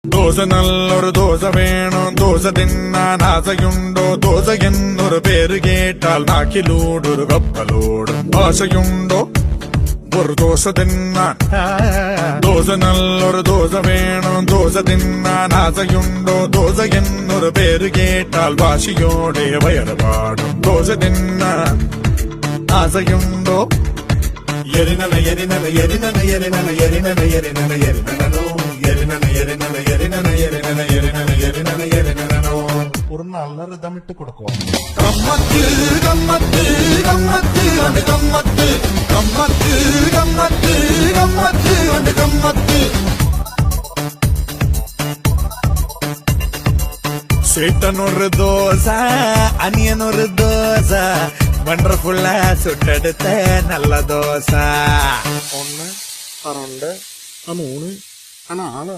ദോശ നല്ലൊരു ദോശ വേണം ദോശ തിന്നാൻ ആശയുണ്ടോ ദോശ എന്നൊരു പേര് കേട്ടാൽ നാക്കിലൂടൊരു കപ്പലോടും ആശയുണ്ടോ ഒരു ദോശ തിന്നാൻ ദോശ നല്ലൊരു ദോശ വേണം ദോശ തിന്നാൻ ആശയുണ്ടോ ദോശ എന്നൊരു പേര് കേട്ടാൽ വാശിയോടെ വയറ് പാടും ദോശ തിന്നാൻ ആശയുണ്ടോ എരിനന എരിനന എരിനന എരിനന എരിനന എരിനന എരിനനോ എരിനന എരിനന എരിനന എരിനന എരിനന എരിനന എരിനനോ ஒரு நல்ல ரிதமிட்டு கொடுக்கும். கம்மத்து கம்மத்து கம்மத்து அந்த கம்மத்து கம்மத்து கம்மத்து கம்மத்து அந்த கம்மத்து சேட்டன் ஒரு தோசை அனியன் ஒரு தோசை வண்டர்ஃபுல்லா சுட்டெடுத்த நல்ல தோசை 1, 2, 3, 4